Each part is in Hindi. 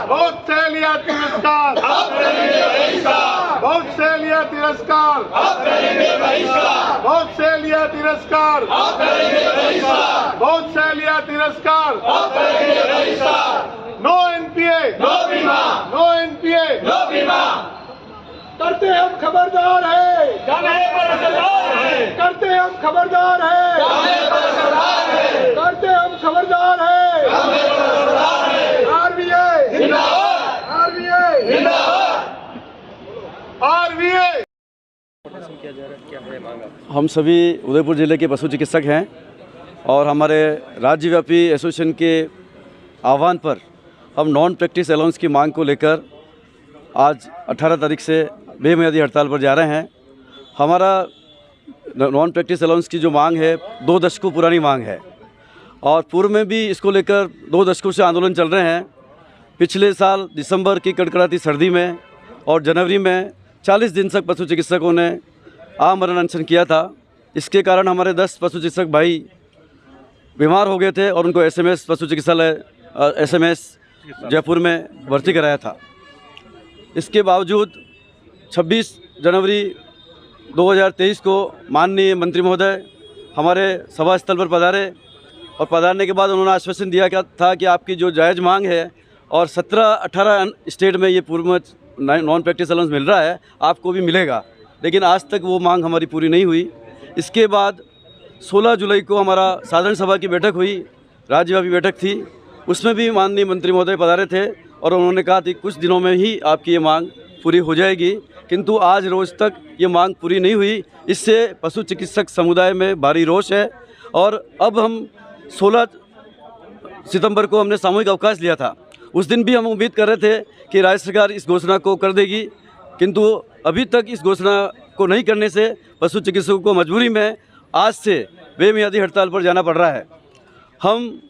बहुत से लिया तिरस्कार, बहुत से लिया तिरस्कार, बहुत से लिया तिरस्कार, बहुत से लिया तिरस्कार। नो एनपीए, नो बीमा, नो एनपीए, नो बीमा। करते हम खबरदार है, करते हम खबरदार है, करते हम खबरदार है। आरबीआई जिंदाबाद, आरबीआई जिंदाबाद, आरबीआई। हम सभी उदयपुर ज़िले के पशु चिकित्सक हैं और हमारे राज्यव्यापी एसोसिएशन के आह्वान पर हम नॉन प्रैक्टिस अलाउंस की मांग को लेकर आज 18 तारीख से बेमियादी हड़ताल पर जा रहे हैं। हमारा नॉन प्रैक्टिस अलाउंस की जो मांग है 2 दशकों पुरानी मांग है और पूर्व में भी इसको लेकर 2 दशकों से आंदोलन चल रहे हैं। पिछले साल दिसंबर की कड़कड़ाती सर्दी में और जनवरी में 40 दिन तक पशु चिकित्सकों ने आमरण अनशन किया था। इसके कारण हमारे 10 पशु चिकित्सक भाई बीमार हो गए थे और उनको एसएमएस पशु चिकित्सालय एसएमएस जयपुर में भर्ती कराया था। इसके बावजूद 26 जनवरी 2023 को माननीय मंत्री महोदय हमारे सभा स्थल पर पधारे और पधारने के बाद उन्होंने आश्वासन दिया था कि आपकी जो जायज़ मांग है और 17-18 स्टेट में ये पूर्व में नॉन प्रैक्टिस अलाउंस मिल रहा है, आपको भी मिलेगा, लेकिन आज तक वो मांग हमारी पूरी नहीं हुई। इसके बाद 16 जुलाई को हमारा साधारण सभा की बैठक हुई, राज्यव्यापी बैठक थी, उसमें भी माननीय मंत्री महोदय पधारे थे और उन्होंने कहा कि कुछ दिनों में ही आपकी ये मांग पूरी हो जाएगी, किंतु आज रोज़ तक ये मांग पूरी नहीं हुई। इससे पशु चिकित्सक समुदाय में भारी रोष है और अब हम 16 सितंबर को हमने सामूहिक अवकाश लिया था। उस दिन भी हम उम्मीद कर रहे थे कि राज्य सरकार इस घोषणा को कर देगी, किंतु अभी तक इस घोषणा को नहीं करने से पशु चिकित्सकों को मजबूरी में आज से बेमियादी हड़ताल पर जाना पड़ रहा है। हम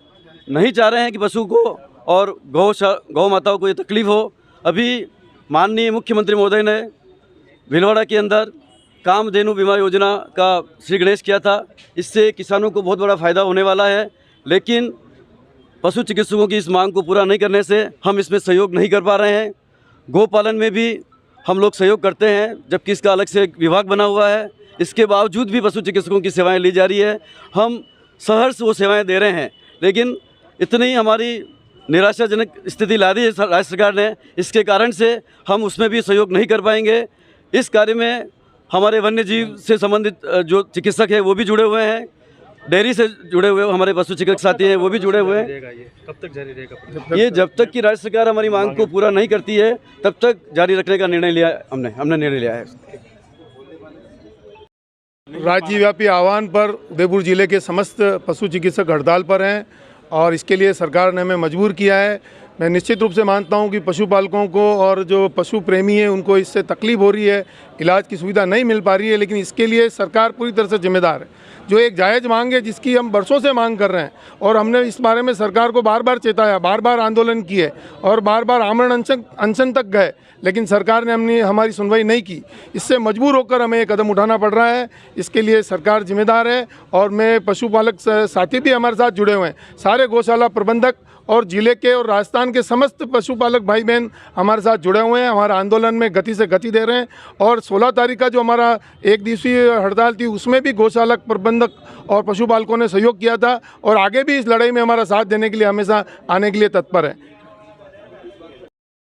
नहीं चाह रहे हैं कि पशु को और गौ माताओं को ये तकलीफ़ हो। अभी माननीय मुख्यमंत्री महोदय ने भीलवाड़ा के अंदर कामधेनु बीमा योजना का श्री गणेश किया था। इससे किसानों को बहुत बड़ा फ़ायदा होने वाला है, लेकिन पशु चिकित्सकों की इस मांग को पूरा नहीं करने से हम इसमें सहयोग नहीं कर पा रहे हैं। गोपालन में भी हम लोग सहयोग करते हैं, जबकि इसका अलग से एक विभाग बना हुआ है। इसके बावजूद भी पशु चिकित्सकों की सेवाएं ली जा रही है। हम सहर्ष वो सेवाएं दे रहे हैं, लेकिन इतनी हमारी निराशाजनक स्थिति ला दी है राज्य सरकार ने, इसके कारण से हम उसमें भी सहयोग नहीं कर पाएंगे। इस कार्य में हमारे वन्य जीव से संबंधित जो चिकित्सक हैं वो भी जुड़े हुए हैं, डेयरी से जुड़े हुए हमारे पशु चिकित्सक साथी हैं वो भी जुड़े हुए हैं। कब तक जारी रहेगा? ये जब तक कि राज्य सरकार हमारी मांग को पूरा नहीं करती है तब तक जारी रखने का निर्णय लिया हमने निर्णय लिया है। राज्यव्यापी आह्वान पर उदयपुर जिले के समस्त पशु चिकित्सक हड़ताल पर हैं और इसके लिए सरकार ने हमें मजबूर किया है। मैं निश्चित रूप से मानता हूं कि पशुपालकों को और जो पशु प्रेमी हैं उनको इससे तकलीफ हो रही है, इलाज की सुविधा नहीं मिल पा रही है, लेकिन इसके लिए सरकार पूरी तरह से जिम्मेदार है। जो एक जायज़ मांग है जिसकी हम बरसों से मांग कर रहे हैं और हमने इस बारे में सरकार को बार बार चेताया, बार बार आंदोलन किए और बार बार आमरण अनशन तक गए, लेकिन सरकार ने हमारी सुनवाई नहीं की। इससे मजबूर होकर हमें एक कदम उठाना पड़ रहा है। इसके लिए सरकार जिम्मेदार है और मैं पशुपालक साथी भी हमारे साथ जुड़े हुए हैं, सारे गौशाला प्रबंधक और जिले के और राजस्थान के समस्त पशुपालक भाई बहन हमारे साथ जुड़े हुए हैं, हमारे आंदोलन में गति से गति दे रहे हैं। और 16 तारीख का जो हमारा 1 दिवसीय हड़ताल थी उसमें भी गौशाला प्रबंधक और पशुपालकों ने सहयोग किया था और आगे भी इस लड़ाई में हमारा साथ देने के लिए हमेशा आने के लिए तत्पर है।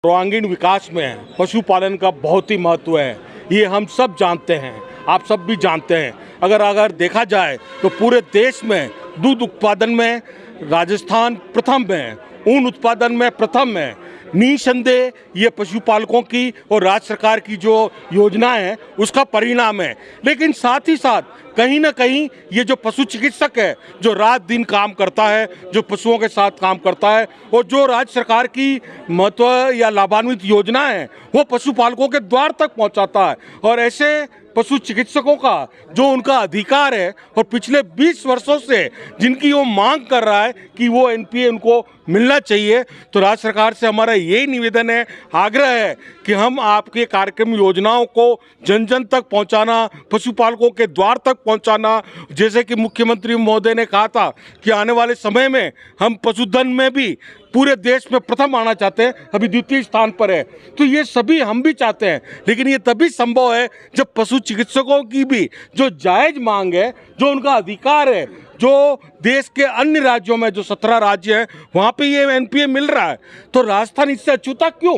सर्वांगीण विकास में पशुपालन का बहुत ही महत्व है, ये हम सब जानते हैं, आप सब भी जानते हैं। अगर देखा जाए तो पूरे देश में दूध उत्पादन में राजस्थान प्रथम है, ऊन उत्पादन में प्रथम है। निसंदेह ये पशुपालकों की और राज्य सरकार की जो योजना है उसका परिणाम है। लेकिन साथ ही साथ कहीं ना कहीं ये जो पशु चिकित्सक है जो रात दिन काम करता है, जो पशुओं के साथ काम करता है और जो राज्य सरकार की महत्व या लाभान्वित योजना है वो पशुपालकों के द्वार तक पहुंचाता है। और ऐसे पशु चिकित्सकों का जो उनका अधिकार है और पिछले 20 वर्षों से जिनकी वो मांग कर रहा है कि वो एनपीए उनको मिलना चाहिए। तो राज्य सरकार से हमारा यही निवेदन है, आग्रह है कि हम आपके कार्यक्रम योजनाओं को जन जन तक पहुंचाना, पशुपालकों के द्वार तक पहुंचाना, जैसे कि मुख्यमंत्री महोदय ने कहा था कि आने वाले समय में हम पशुधन में भी पूरे देश में प्रथम आना चाहते हैं, अभी द्वितीय स्थान पर है। तो ये सभी हम भी चाहते हैं, लेकिन ये तभी संभव है जब पशु चिकित्सकों की भी जो जायज़ मांग है, जो उनका अधिकार है, जो देश के अन्य राज्यों में जो 17 राज्य हैं वहाँ पे ये एनपीए मिल रहा है, तो राजस्थान इससे अछूता क्यों?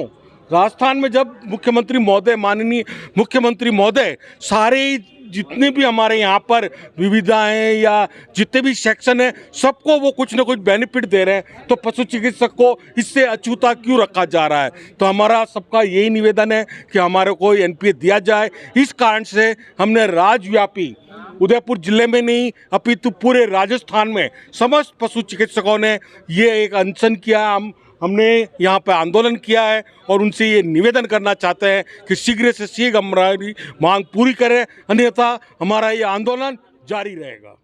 राजस्थान में जब मुख्यमंत्री महोदय, माननीय मुख्यमंत्री महोदय, सारे जितने भी हमारे यहाँ पर विविधाएं या जितने भी सेक्शन हैं, सबको वो कुछ ना कुछ बेनिफिट दे रहे हैं, तो पशु चिकित्सक को इससे अछूता क्यों रखा जा रहा है? तो हमारा सबका यही निवेदन है कि हमारे को एनपीए दिया जाए। इस कारण से हमने राज्यव्यापी, उदयपुर जिले में नहीं अपितु पूरे राजस्थान में समस्त पशु चिकित्सकों ने ये एक अनशन किया, हमने यहाँ पर आंदोलन किया है और उनसे ये निवेदन करना चाहते हैं कि शीघ्र से शीघ्र हमारी मांग पूरी करें, अन्यथा हमारा ये आंदोलन जारी रहेगा।